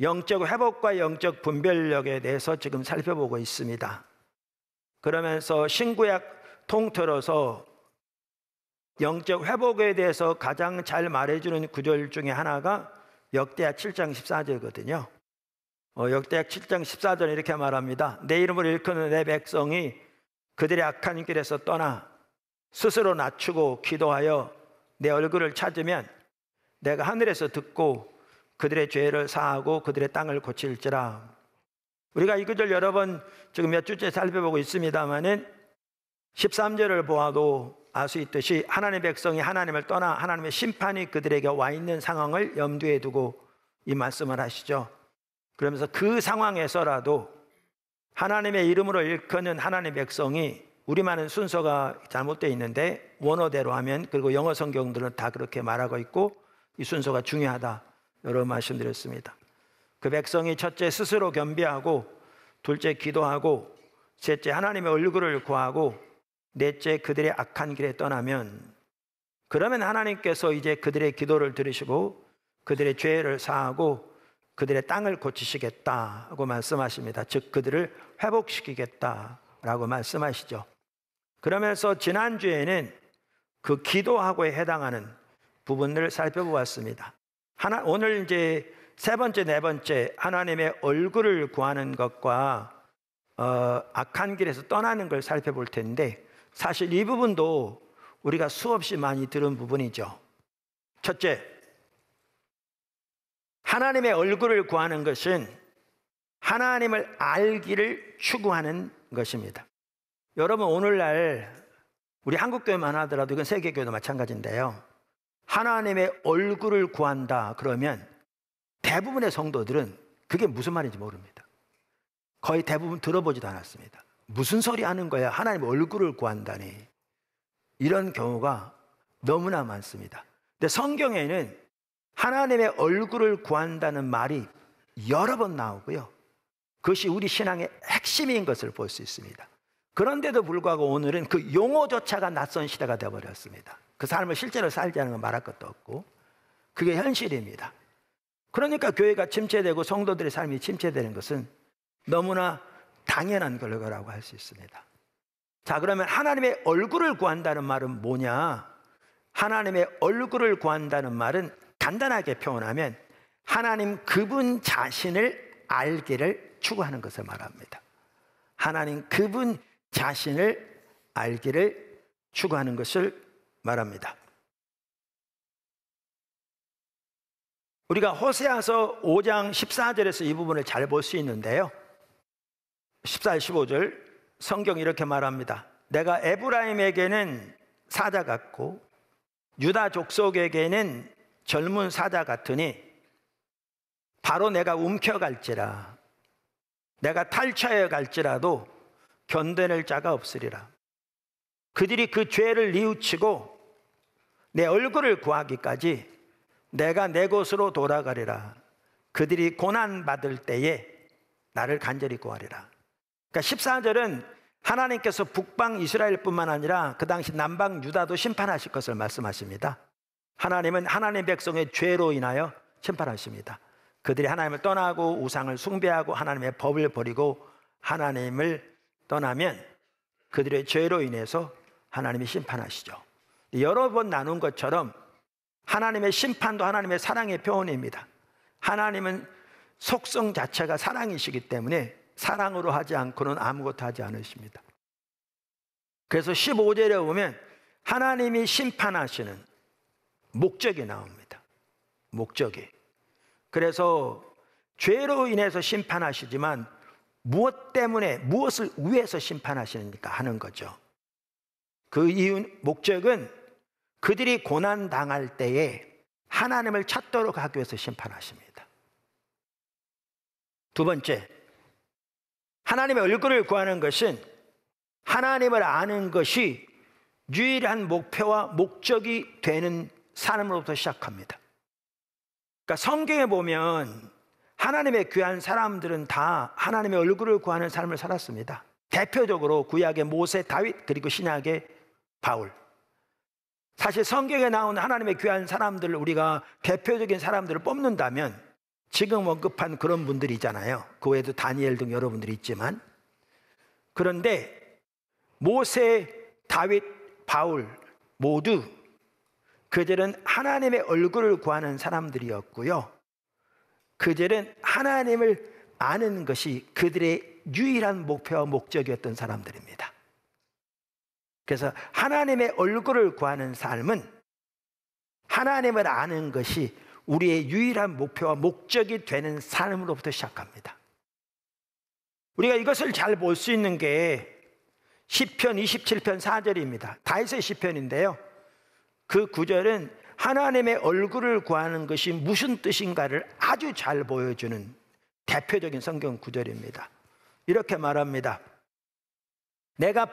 영적 회복과 영적 분별력에 대해서 지금 살펴보고 있습니다. 그러면서 신구약 통틀어서 영적 회복에 대해서 가장 잘 말해주는 구절 중에 하나가 역대하 7장 14절이거든요. 역대하 7장 14절 이렇게 말합니다. 내 이름을 일컫는 내 백성이 그들의 악한 길에서 떠나 스스로 낮추고 기도하여 내 얼굴을 찾으면 내가 하늘에서 듣고 그들의 죄를 사하고 그들의 땅을 고칠지라. 우리가 이 구절 여러 번 지금 몇 주째 살펴보고 있습니다마는 13절을 보아도 알 수 있듯이 하나님의 백성이 하나님을 떠나 하나님의 심판이 그들에게 와 있는 상황을 염두에 두고 이 말씀을 하시죠. 그러면서 그 상황에서라도 하나님의 이름으로 일컫는 하나님의 백성이, 우리만은 순서가 잘못되어 있는데 원어대로 하면, 그리고 영어 성경들은 다 그렇게 말하고 있고 이 순서가 중요하다 여러 번 말씀드렸습니다. 그 백성이 첫째 스스로 겸비하고, 둘째 기도하고, 셋째 하나님의 얼굴을 구하고, 넷째 그들의 악한 길에 떠나면, 그러면 하나님께서 이제 그들의 기도를 들으시고 그들의 죄를 사하고 그들의 땅을 고치시겠다고 말씀하십니다. 즉 그들을 회복시키겠다라고 말씀하시죠. 그러면서 지난주에는 그 기도하고에 해당하는 부분을 살펴보았습니다. 오늘 이제 세 번째, 네 번째, 하나님의 얼굴을 구하는 것과 악한 길에서 떠나는 걸 살펴볼 텐데, 사실 이 부분도 우리가 수없이 많이 들은 부분이죠. 첫째, 하나님의 얼굴을 구하는 것은 하나님을 알기를 추구하는 것입니다. 여러분, 오늘날 우리 한국교회만 하더라도 이건 세계교회도 마찬가지인데요, 하나님의 얼굴을 구한다 그러면 대부분의 성도들은 그게 무슨 말인지 모릅니다. 거의 대부분 들어보지도 않았습니다. 무슨 소리 하는 거야, 하나님의 얼굴을 구한다니. 이런 경우가 너무나 많습니다. 근데 성경에는 하나님의 얼굴을 구한다는 말이 여러 번 나오고요, 그것이 우리 신앙의 핵심인 것을 볼 수 있습니다. 그런데도 불구하고 오늘은 그 용어조차가 낯선 시대가 되어버렸습니다. 그 삶을 실제로 살지 않은 건 말할 것도 없고, 그게 현실입니다. 그러니까 교회가 침체되고 성도들의 삶이 침체되는 것은 너무나 당연한 결과라고 할 수 있습니다. 자, 그러면 하나님의 얼굴을 구한다는 말은 뭐냐? 하나님의 얼굴을 구한다는 말은 간단하게 표현하면 하나님 그분 자신을 알기를 추구하는 것을 말합니다. 하나님 그분 자신을 알기를 추구하는 것을 말합니다. 우리가 호세아서 5장 14절에서 이 부분을 잘 볼 수 있는데요, 14절 15절 성경이 이렇게 말합니다. 내가 에브라임에게는 사자 같고 유다 족속에게는 젊은 사자 같으니 바로 내가 움켜갈지라. 내가 탈취하여 갈지라도 견뎌낼 자가 없으리라. 그들이 그 죄를 뉘우치고 내 얼굴을 구하기까지 내가 내 곳으로 돌아가리라. 그들이 고난받을 때에 나를 간절히 구하리라. 그러니까 14절은 하나님께서 북방 이스라엘뿐만 아니라 그 당시 남방 유다도 심판하실 것을 말씀하십니다. 하나님은 하나님 백성의 죄로 인하여 심판하십니다. 그들이 하나님을 떠나고 우상을 숭배하고 하나님의 법을 버리고 하나님을 떠나면 그들의 죄로 인해서 하나님이 심판하시죠. 여러 번 나눈 것처럼 하나님의 심판도 하나님의 사랑의 표현입니다. 하나님은 속성 자체가 사랑이시기 때문에 사랑으로 하지 않고는 아무것도 하지 않으십니다. 그래서 15절에 보면 하나님이 심판하시는 목적이 나옵니다. 목적이. 그래서 죄로 인해서 심판하시지만 무엇 때문에, 무엇을 위해서 심판하시는가 하는 거죠. 그 이유, 목적은 그들이 고난당할 때에 하나님을 찾도록 하기 위해서 심판하십니다. 두 번째, 하나님의 얼굴을 구하는 것은 하나님을 아는 것이 유일한 목표와 목적이 되는 삶으로부터 시작합니다. 그러니까 성경에 보면 하나님의 귀한 사람들은 다 하나님의 얼굴을 구하는 삶을 살았습니다. 대표적으로 구약의 모세, 다윗, 그리고 신약의 바울. 사실 성경에 나온 하나님의 귀한 사람들을 우리가 대표적인 사람들을 뽑는다면 지금 언급한 그런 분들이잖아요. 그 외에도 다니엘 등 여러분들이 있지만, 그런데 모세, 다윗, 바울 모두 그들은 하나님의 얼굴을 구하는 사람들이었고요. 그들은 하나님을 아는 것이 그들의 유일한 목표와 목적이었던 사람들입니다. 그래서 하나님의 얼굴을 구하는 삶은 하나님을 아는 것이 우리의 유일한 목표와 목적이 되는 삶으로부터 시작합니다. 우리가 이것을 잘 볼 수 있는 게 시편 27편 4절입니다. 다윗의 시편인데요. 그 구절은 하나님의 얼굴을 구하는 것이 무슨 뜻인가를 아주 잘 보여주는 대표적인 성경 구절입니다. 이렇게 말합니다. 내가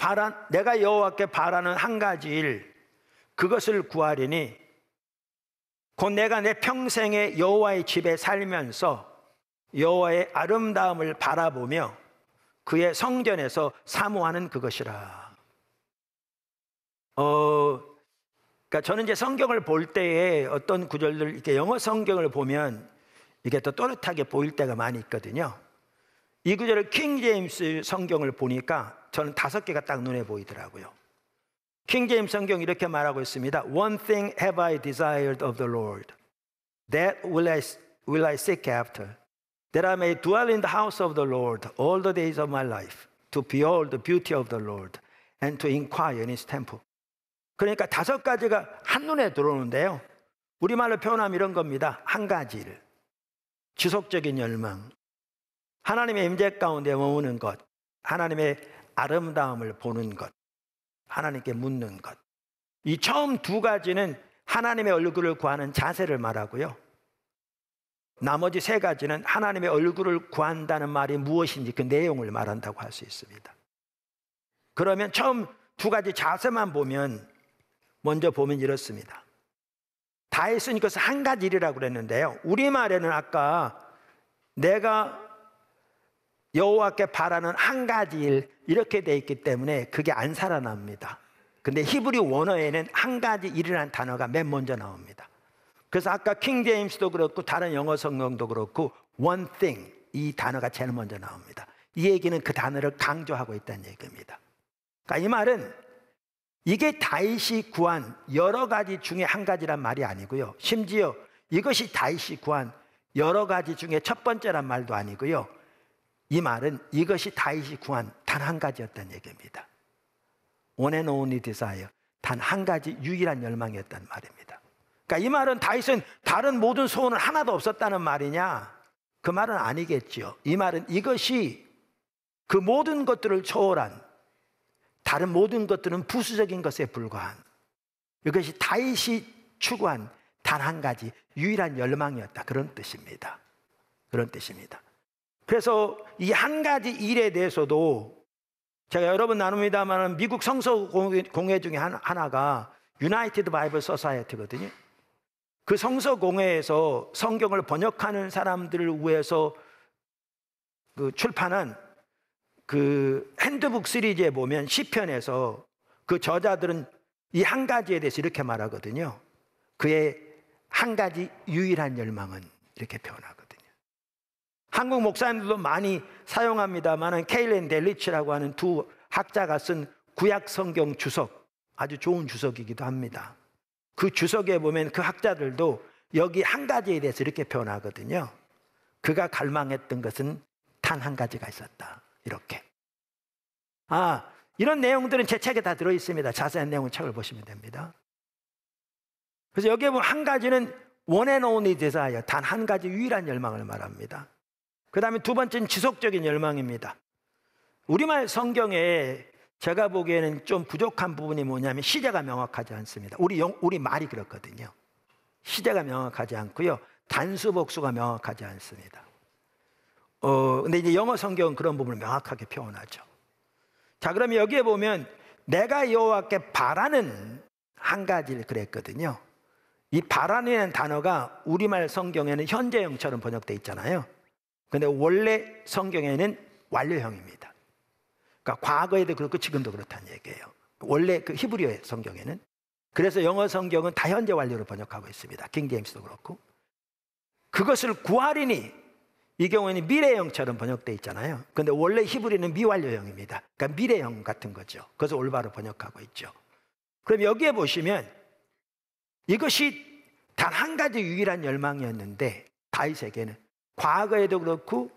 여호와께 바라는 한 가지 일, 그것을 구하리니 곧 내가 내 평생에 여호와의 집에 살면서 여호와의 아름다움을 바라보며 그의 성전에서 사모하는 그것이라. 그러니까 저는 이제 성경을 볼 때에 어떤 구절들, 이렇게 영어 성경을 보면 이게 또 또렷하게 보일 때가 많이 있거든요. 이 구절을 킹 제임스 성경을 보니까 저는 5개가 딱 눈에 보이더라고요. 킹 제임스 성경 이렇게 말하고 있습니다. One thing have I desired of the Lord, that will I seek after, that I may dwell in the house of the Lord all the days of my life, to behold the beauty of the Lord and to inquire in his temple. 그러니까 5가지가 한눈에 들어오는데요. 우리말로 표현하면 이런 겁니다. 한 가지를, 지속적인 열망, 하나님의 임재 가운데 머무는 것, 하나님의 아름다움을 보는 것, 하나님께 묻는 것. 이 처음 2가지는 하나님의 얼굴을 구하는 자세를 말하고요. 나머지 3가지는 하나님의 얼굴을 구한다는 말이 무엇인지 그 내용을 말한다고 할 수 있습니다. 그러면 처음 2가지 자세만 보면, 먼저 보면 이렇습니다. 다윗은 이것을 한 가지 일이라고 그랬는데요. 우리말에는 아까 내가 여호와께 바라는 한 가지 일 이렇게 돼 있기 때문에 그게 안 살아납니다. 근데 히브리 원어에는 한 가지 일이라는 단어가 맨 먼저 나옵니다. 그래서 아까 킹 제임스도 그렇고 다른 영어 성경도 그렇고 one thing, 이 단어가 제일 먼저 나옵니다. 이 얘기는 그 단어를 강조하고 있다는 얘기입니다. 그러니까 이 말은 이게 다윗이 구한 여러 가지 중에 한 가지란 말이 아니고요. 심지어 이것이 다윗이 구한 여러 가지 중에 첫 번째란 말도 아니고요. 이 말은 이것이 다윗이 구한 단 한 가지였다는 얘기입니다. One and only desire, 단 한 가지 유일한 열망이었다는 말입니다. 그러니까 이 말은 다윗은 다른 모든 소원은 하나도 없었다는 말이냐? 그 말은 아니겠죠. 이 말은 이것이 그 모든 것들을 초월한, 다른 모든 것들은 부수적인 것에 불과한, 이것이 다윗이 추구한 단 한 가지 유일한 열망이었다, 그런 뜻입니다. 그런 뜻입니다. 그래서 이 한 가지 일에 대해서도 제가 여러 번 나눕니다만 미국 성서 공회 중에 하나가 유나이티드 바이블 소사이어티거든요. 그 성서 공회에서 성경을 번역하는 사람들을 위해서 출판한 그 핸드북 시리즈에 보면 시편에서 그 저자들은 이 한 가지에 대해서 이렇게 말하거든요. 그의 한 가지 유일한 열망은 이렇게 표현하거든요. 한국 목사님들도 많이 사용합니다만 케일렌 델리치라고 하는 2 학자가 쓴 구약 성경 주석, 아주 좋은 주석이기도 합니다. 그 주석에 보면 그 학자들도 여기 한 가지에 대해서 이렇게 표현하거든요. 그가 갈망했던 것은 단 한 가지가 있었다, 이렇게. 이런 내용들은 제 책에 다 들어있습니다. 자세한 내용은 책을 보시면 됩니다. 그래서 여기에 보면 한 가지는 one and only desire, 단 한 가지 유일한 열망을 말합니다. 그 다음에 2번째는 지속적인 열망입니다. 우리말 성경에 제가 보기에는 좀 부족한 부분이 뭐냐면 시제가 명확하지 않습니다. 우리 말이 그렇거든요. 시제가 명확하지 않고요, 단수 복수가 명확하지 않습니다. 근데 이제 영어 성경은 그런 부분을 명확하게 표현하죠. 자, 그러면 여기에 보면 내가 여호와께 바라는 한 가지를 그랬거든요. 이 바라는 단어가 우리말 성경에는 현재형처럼 번역되어 있잖아요. 근데 원래 성경에는 완료형입니다. 그러니까 과거에도 그렇고 지금도 그렇다는 얘기예요. 원래 그 히브리어 성경에는. 그래서 영어 성경은 다 현재 완료로 번역하고 있습니다. 킹 제임스도 그렇고. 그것을 구하리니, 이 경우에는 미래형처럼 번역되어 있잖아요. 그런데 원래 히브리는 미완료형입니다. 그러니까 미래형 같은 거죠. 그래서 올바로 번역하고 있죠. 그럼 여기에 보시면 이것이 단 한 가지 유일한 열망이었는데 다윗에게는 과거에도 그렇고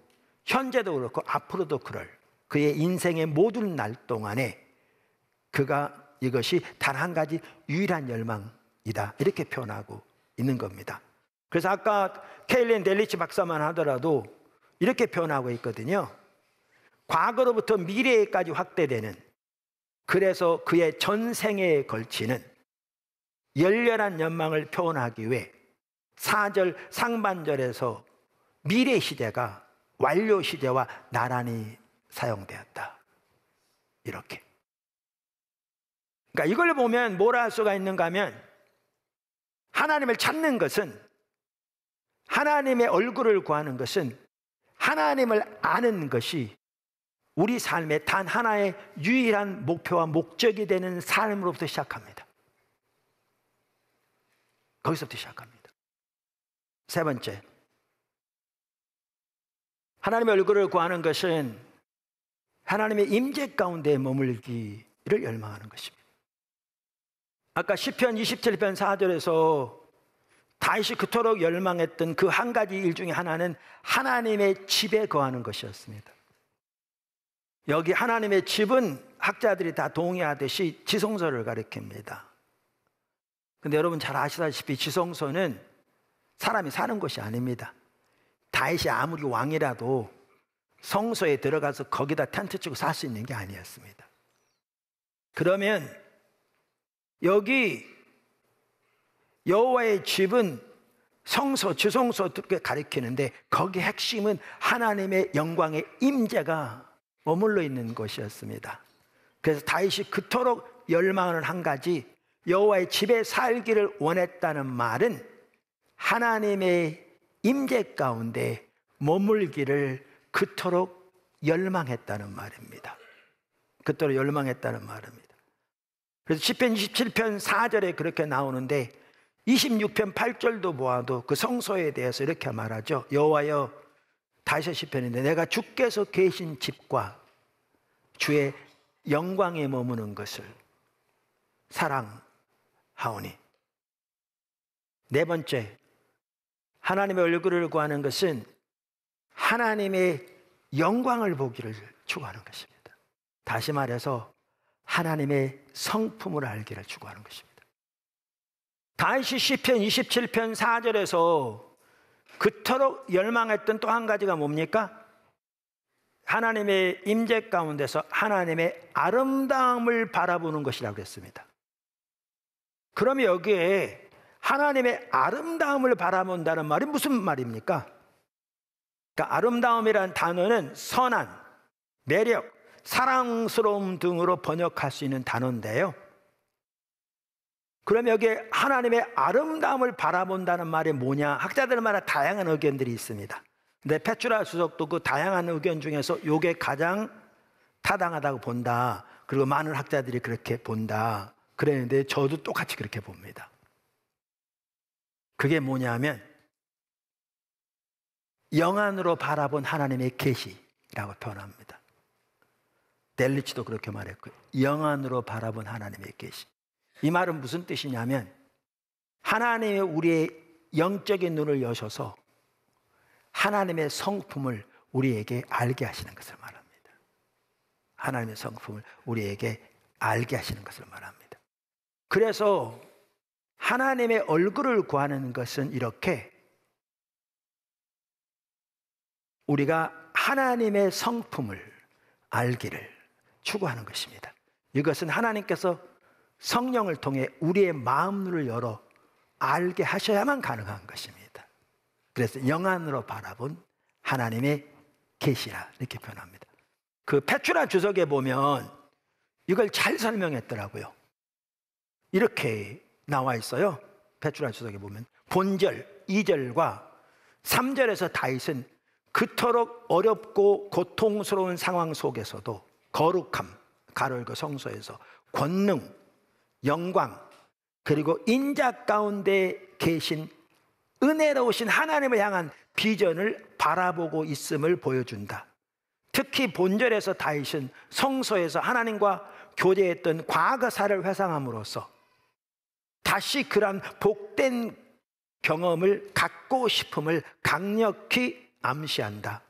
현재도 그렇고 앞으로도 그럴 그의 인생의 모든 날 동안에 그가 이것이 단 한 가지 유일한 열망이다, 이렇게 표현하고 있는 겁니다. 그래서 아까 케일린 델리치 박사만 하더라도 이렇게 표현하고 있거든요. 과거로부터 미래에까지 확대되는, 그래서 그의 전생에 걸치는 열렬한 연망을 표현하기 위해 4절 상반절에서 미래 시제가 완료 시제와 나란히 사용되었다, 이렇게. 그러니까 이걸 보면 뭘 알 수가 있는가 하면, 하나님을 찾는 것은, 하나님의 얼굴을 구하는 것은, 하나님을 아는 것이 우리 삶의 단 하나의 유일한 목표와 목적이 되는 삶으로부터 시작합니다. 거기서부터 시작합니다. 세 번째, 하나님의 얼굴을 구하는 것은 하나님의 임재 가운데 머물기를 열망하는 것입니다. 아까 시편 27편 4절에서 다윗이 그토록 열망했던 그 한 가지 일 중에 하나는 하나님의 집에 거하는 것이었습니다. 여기 하나님의 집은 학자들이 다 동의하듯이 지성소를 가리킵니다. 근데 여러분 잘 아시다시피 지성소는 사람이 사는 곳이 아닙니다. 다윗이 아무리 왕이라도 성소에 들어가서 거기다 텐트 치고 살 수 있는 게 아니었습니다. 그러면 여기 여호와의 집은 성소, 지성소 그렇게 가리키는데, 거기 핵심은 하나님의 영광의 임재가 머물러 있는 것이었습니다. 그래서 다윗이 그토록 열망하는 한 가지, 여호와의 집에 살기를 원했다는 말은 하나님의 임재 가운데 머물기를 그토록 열망했다는 말입니다. 그토록 열망했다는 말입니다. 그래서 시편 27편 4절에 그렇게 나오는데 26편 8절도 보아도 그 성소에 대해서 이렇게 말하죠. 여호와여, 다윗의 시편인데, 내가 주께서 계신 집과 주의 영광에 머무는 것을 사랑하오니. 네 번째, 하나님의 얼굴을 구하는 것은 하나님의 영광을 보기를 추구하는 것입니다. 다시 말해서 하나님의 성품을 알기를 추구하는 것입니다. 다윗이 시편 27편 4절에서 그토록 열망했던 또 한 가지가 뭡니까? 하나님의 임재 가운데서 하나님의 아름다움을 바라보는 것이라고 했습니다. 그러면 여기에 하나님의 아름다움을 바라본다는 말이 무슨 말입니까? 그러니까 아름다움이라는 단어는 선한, 매력, 사랑스러움 등으로 번역할 수 있는 단어인데요. 그럼 여기에 하나님의 아름다움을 바라본다는 말이 뭐냐? 학자들마다 다양한 의견들이 있습니다. 근데 페투라 주석도 그 다양한 의견 중에서 이게 가장 타당하다고 본다. 그리고 많은 학자들이 그렇게 본다. 그랬는데 저도 똑같이 그렇게 봅니다. 그게 뭐냐면 영안으로 바라본 하나님의 계시라고 표현합니다. 델리치도 그렇게 말했고요. 영안으로 바라본 하나님의 계시. 이 말은 무슨 뜻이냐면 하나님의 우리의 영적인 눈을 여셔서 하나님의 성품을 우리에게 알게 하시는 것을 말합니다. 하나님의 성품을 우리에게 알게 하시는 것을 말합니다. 그래서 하나님의 얼굴을 구하는 것은 이렇게 우리가 하나님의 성품을 알기를 추구하는 것입니다. 이것은 하나님께서 성령을 통해 우리의 마음을 열어 알게 하셔야만 가능한 것입니다. 그래서 영안으로 바라본 하나님의 계시라 이렇게 표현합니다. 그 페투라 주석에 보면 이걸 잘 설명했더라고요. 이렇게 나와 있어요. 페투라 주석에 보면 본절 2절과 3절에서 다윗은 그토록 어렵고 고통스러운 상황 속에서도 거룩함, 가로 열고 성소에서 권능, 영광, 그리고 인자 가운데 계신 은혜로우신 하나님을 향한 비전을 바라보고 있음을 보여준다. 특히 본절에서 다윗은 성소에서 하나님과 교제했던 과거사를 회상함으로써 다시 그런 복된 경험을 갖고 싶음을 강력히 암시한다.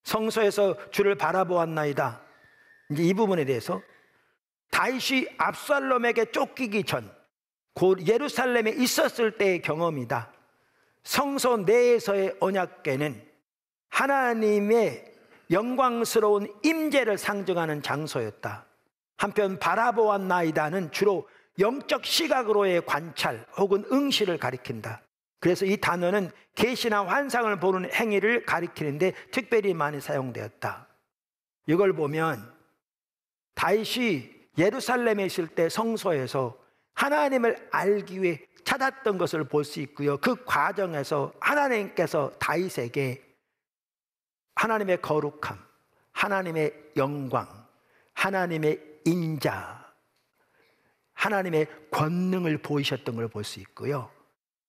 성소에서 주를 바라보았나이다. 이제 이 부분에 대해서 다윗이 압살롬에게 쫓기기 전 곧 예루살렘에 있었을 때의 경험이다. 성소 내에서의 언약궤는 하나님의 영광스러운 임재를 상징하는 장소였다. 한편 바라보았나이다는 주로 영적 시각으로의 관찰 혹은 응시를 가리킨다. 그래서 이 단어는 계시나 환상을 보는 행위를 가리키는데 특별히 많이 사용되었다. 이걸 보면 다윗이 예루살렘에 있을 때 성소에서 하나님을 알기 위해 찾았던 것을 볼 수 있고요. 그 과정에서 하나님께서 다윗에게 하나님의 거룩함, 하나님의 영광, 하나님의 인자, 하나님의 권능을 보이셨던 걸 볼 수 있고요.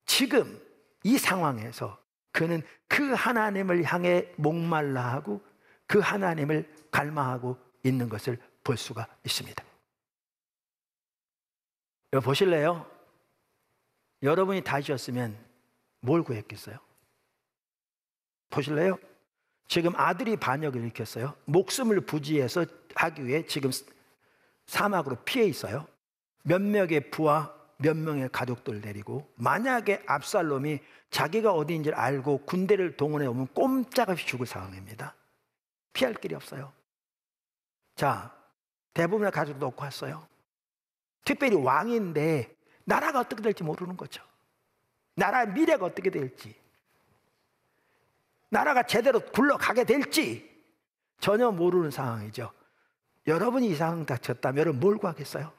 지금 이 상황에서 그는 그 하나님을 향해 목말라 하고 그 하나님을 갈망하고 있는 것을 볼 수가 있습니다. 여러분 보실래요? 여러분이 다윗이었으면 뭘 구했겠어요? 보실래요? 지금 아들이 반역을 일으켰어요. 목숨을 부지해서 하기 위해 지금 사막으로 피해 있어요. 몇 명의 부하, 몇 명의 가족들 데리고 만약에 압살롬이 자기가 어디인지를 알고 군대를 동원해 오면 꼼짝없이 죽을 상황입니다. 피할 길이 없어요. 자, 대부분의 가족도 놓고 왔어요. 특별히 왕인데 나라가 어떻게 될지 모르는 거죠. 나라의 미래가 어떻게 될지, 나라가 제대로 굴러가게 될지 전혀 모르는 상황이죠. 여러분이 이 상황 닥쳤다면 여러분 뭘 구하겠어요?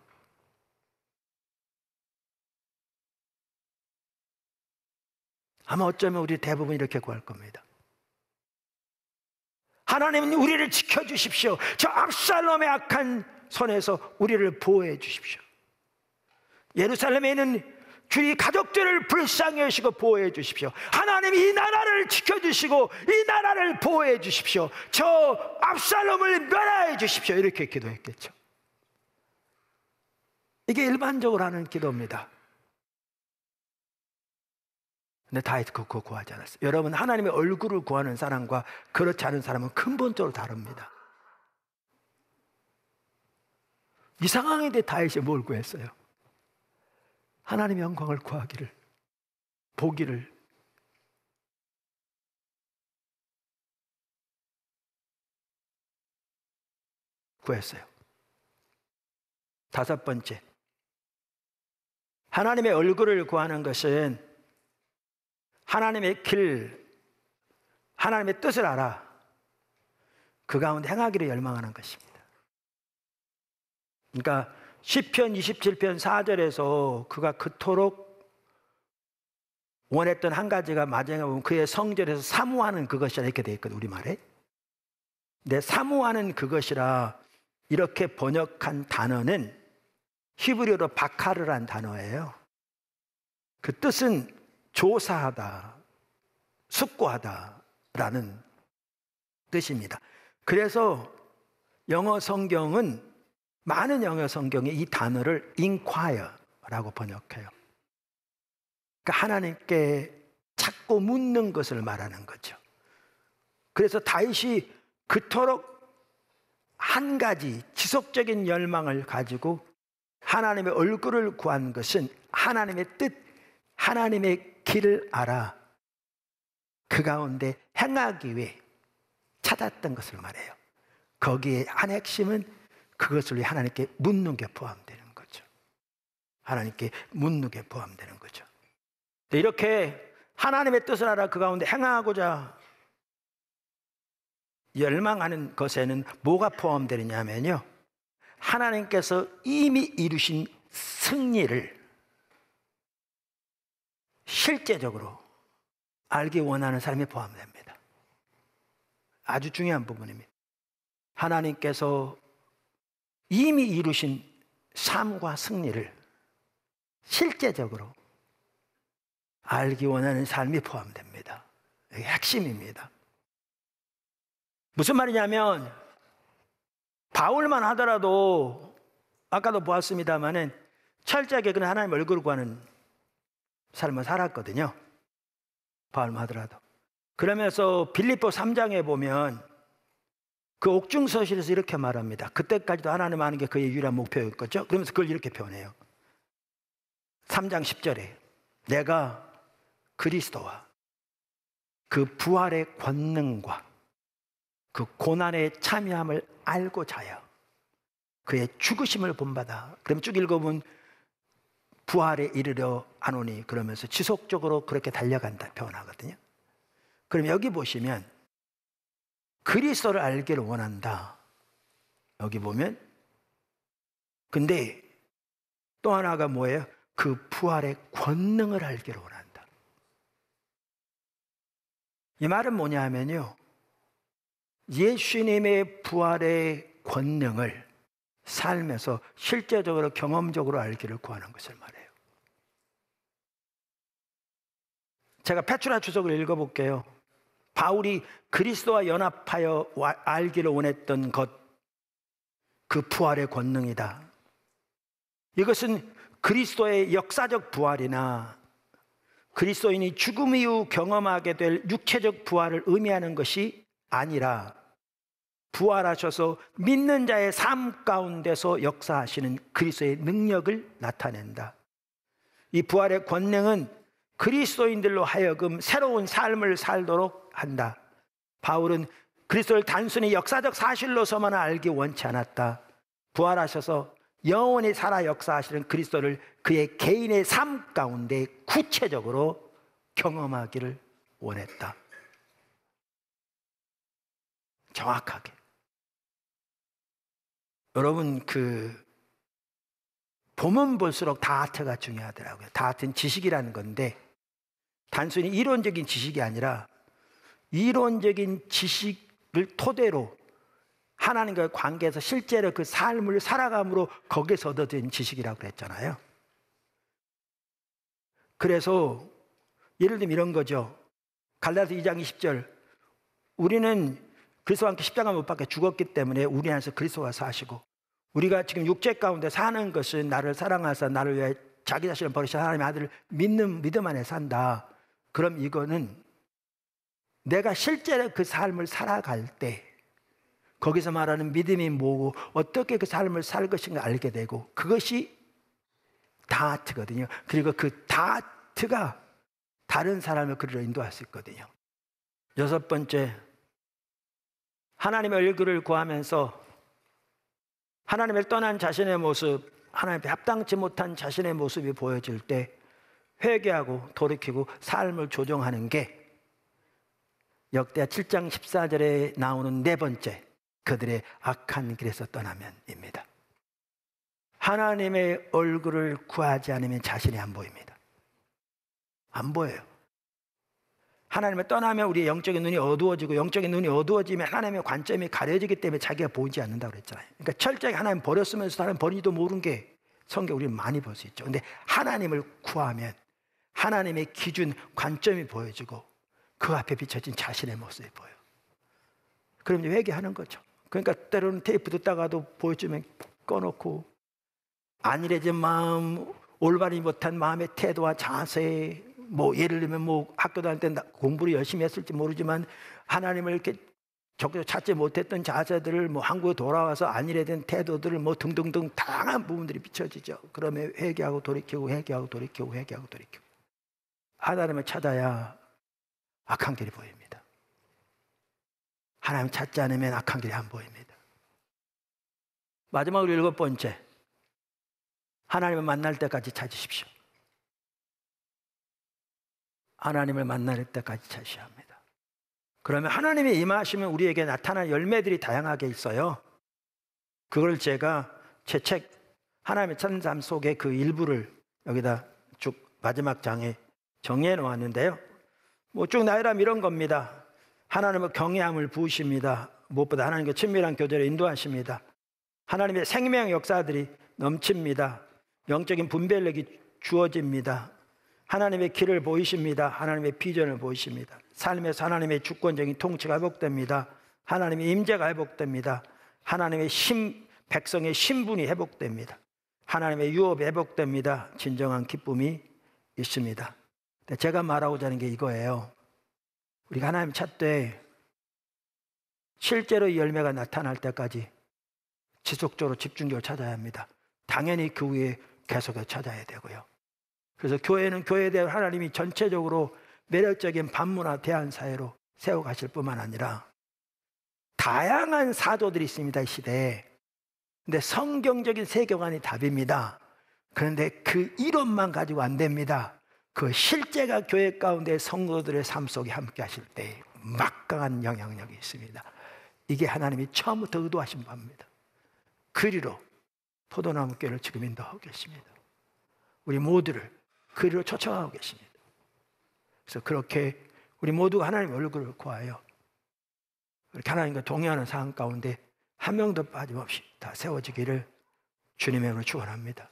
아마 어쩌면 우리 대부분 이렇게 구할 겁니다. 하나님은 우리를 지켜주십시오. 저 압살롬의 악한 손에서 우리를 보호해 주십시오. 예루살렘에 있는 주의 가족들을 불쌍히 여시고 보호해 주십시오. 하나님이 이 나라를 지켜주시고 이 나라를 보호해 주십시오. 저 압살롬을 멸하해 주십시오. 이렇게 기도했겠죠. 이게 일반적으로 하는 기도입니다. 근데 다윗은 그거 구하지 않았어요. 여러분, 하나님의 얼굴을 구하는 사람과 그렇지 않은 사람은 근본적으로 다릅니다. 이 상황인데 다윗이 뭘 구했어요? 하나님의 영광을 구하기를, 보기를. 구했어요. 다섯 번째, 하나님의 얼굴을 구하는 것은 하나님의 길, 하나님의 뜻을 알아 그 가운데 행하기를 열망하는 것입니다. 그러니까 시편 27편 4절에서 그가 그토록 원했던 한 가지가 마지막에 보면 그의 성전에서 사모하는 그것이라 이렇게 되어 있거든요, 우리말에. 근데 사모하는 그것이라 이렇게 번역한 단어는 히브리어로 바카르란 단어예요. 그 뜻은 조사하다, 숙고하다라는 뜻입니다. 그래서 영어 성경은, 많은 영어 성경이 이 단어를 inquire라고 번역해요. 그러니까 하나님께 찾고 묻는 것을 말하는 거죠. 그래서 다윗이 그토록 한 가지 지속적인 열망을 가지고 하나님의 얼굴을 구한 것은 하나님의 뜻, 하나님의 길을 알아 그 가운데 행하기 위해 찾았던 것을 말해요. 거기에 한 핵심은 그것을 위해 하나님께 묻는 게 포함되는 거죠. 하나님께 묻는 게 포함되는 거죠. 이렇게 하나님의 뜻을 알아 그 가운데 행하고자 열망하는 것에는 뭐가 포함되느냐면요, 하나님께서 이미 이루신 승리를 실제적으로 알기 원하는 사람이 포함됩니다. 아주 중요한 부분입니다. 하나님께서 이미 이루신 삶과 승리를 실제적으로 알기 원하는 삶이 포함됩니다. 이게 핵심입니다. 무슨 말이냐면 바울만 하더라도 아까도 보았습니다마는 철저하게 그는 하나님 얼굴을 구하는 삶을 살았거든요. 바울만 하더라도. 그러면서 빌립보 3장에 보면 그 옥중서실에서 이렇게 말합니다. 그때까지도 하나님 아는 게 그의 유일한 목표였겠죠. 그러면서 그걸 이렇게 표현해요. 3장 10절에 내가 그리스도와 그 부활의 권능과 그 고난의 참여함을 알고자 하여 그의 죽으심을 본받아. 그럼 쭉 읽어보면 부활에 이르려 하노니 그러면서 지속적으로 그렇게 달려간다 표현하거든요. 그럼 여기 보시면 그리스도를 알기를 원한다. 여기 보면 근데 또 하나가 뭐예요? 그 부활의 권능을 알기를 원한다. 이 말은 뭐냐 하면요, 예수님의 부활의 권능을 삶에서 실제적으로 경험적으로 알기를 구하는 것을 말해요. 제가 페트라 주석을 읽어볼게요. 바울이 그리스도와 연합하여 알기를 원했던 것, 그 부활의 권능이다. 이것은 그리스도의 역사적 부활이나 그리스도인이 죽음 이후 경험하게 될 육체적 부활을 의미하는 것이 아니라 부활하셔서 믿는 자의 삶 가운데서 역사하시는 그리스도의 능력을 나타낸다. 이 부활의 권능은 그리스도인들로 하여금 새로운 삶을 살도록 한다. 바울은 그리스도를 단순히 역사적 사실로서만 알기 원치 않았다. 부활하셔서 영원히 살아 역사하시는 그리스도를 그의 개인의 삶 가운데 구체적으로 경험하기를 원했다. 정확하게. 여러분, 보면 볼수록 다트가 중요하더라고요. 다트는 지식이라는 건데 단순히 이론적인 지식이 아니라 이론적인 지식을 토대로 하나님과의 관계에서 실제로 그 삶을 살아감으로 거기서 얻어진 지식이라고 그랬잖아요. 그래서 예를 들면 이런 거죠. 갈라디아서 2장 20절 우리는 그리스도와 함께 십자가 못 박혀 죽었기 때문에 우리 안에서 그리스도가 사시고 우리가 지금 육체 가운데 사는 것은 나를 사랑하사 나를 위해 자기 자신을 버리신 하나님의 아들을 믿는 믿음 안에 산다. 그럼 이거는 내가 실제로 그 삶을 살아갈 때 거기서 말하는 믿음이 뭐고 어떻게 그 삶을 살 것인가 알게 되고 그것이 다트거든요. 그리고 그 다트가 다른 사람을 그리로 인도할 수 있거든요. 여섯 번째, 하나님의 얼굴을 구하면서 하나님을 떠난 자신의 모습, 하나님께 합당치 못한 자신의 모습이 보여질 때 회개하고 돌이키고 삶을 조정하는 게 역대하 7장 14절에 나오는 네 번째, 그들의 악한 길에서 떠나면입니다. 하나님의 얼굴을 구하지 않으면 자신이 안 보입니다. 안 보여요. 하나님을 떠나면 우리의 영적인 눈이 어두워지고 영적인 눈이 어두워지면 하나님의 관점이 가려지기 때문에 자기가 보이지 않는다고 그랬잖아요. 그러니까 철저하게 하나님 버렸으면서 하나님 버리지도 모르는 게 성경 우리는 많이 볼 수 있죠. 근데 하나님을 구하면 하나님의 기준, 관점이 보여지고 그 앞에 비춰진 자신의 모습이 보여요. 그럼 이제 회개하는 거죠. 그러니까 때로는 테이프 듣다가도 보여주면 꺼놓고 안일해진 마음, 올바르지 못한 마음의 태도와 자세, 뭐 예를 들면 뭐 학교 다닐 때 공부를 열심히 했을지 모르지만 하나님을 이렇게 적극적으로 찾지 못했던 자세들을 뭐 한국에 돌아와서 안일해진 태도들을 뭐 등등등 다양한 부분들이 비춰지죠. 그러면 회개하고 돌이키고 회개하고 돌이키고 회개하고 돌이키고 하나님을 찾아야 악한 길이 보입니다. 하나님 찾지 않으면 악한 길이 안 보입니다. 마지막으로 일곱 번째, 하나님을 만날 때까지 찾으십시오. 하나님을 만날 때까지 찾으셔야 합니다. 그러면 하나님의 임하시면 우리에게 나타난 열매들이 다양하게 있어요. 그걸 제가 제 책 하나님의 찾는 삶 속에 그 일부를 여기다 쭉 마지막 장에 정리해 놓았는데요. 뭐 쭉 나열하면 이런 겁니다. 하나님의 경외함을 부으십니다. 무엇보다 하나님과 친밀한 교제를 인도하십니다. 하나님의 생명 역사들이 넘칩니다. 영적인 분별력이 주어집니다. 하나님의 길을 보이십니다. 하나님의 비전을 보이십니다. 삶에서 하나님의 주권적인 통치가 회복됩니다. 하나님의 임재가 회복됩니다. 하나님의 백성의 신분이 회복됩니다. 하나님의 유업이 회복됩니다. 진정한 기쁨이 있습니다. 제가 말하고자 하는 게 이거예요. 우리가 하나님 찾되 실제로 이 열매가 나타날 때까지 지속적으로 집중적으로 찾아야 합니다. 당연히 그 후에 계속해서 찾아야 되고요. 그래서 교회는 교회대로 하나님이 전체적으로 매력적인 반문화 대안사회로 세워가실 뿐만 아니라 다양한 사도들이 있습니다, 이 시대에. 근데 성경적인 세계관이 답입니다. 그런데 그 이론만 가지고 안 됩니다. 그 실제가 교회 가운데 성도들의 삶 속에 함께 하실 때 막강한 영향력이 있습니다. 이게 하나님이 처음부터 의도하신 바입니다. 그리로 포도나무 교회를 지금 인도하고 계십니다. 우리 모두를 그리로 초청하고 계십니다. 그래서 그렇게 우리 모두가 하나님의 얼굴을 구하여 이렇게 하나님과 동의하는 상황 가운데 한 명도 빠짐없이 다 세워지기를 주님의 이름으로 축원합니다.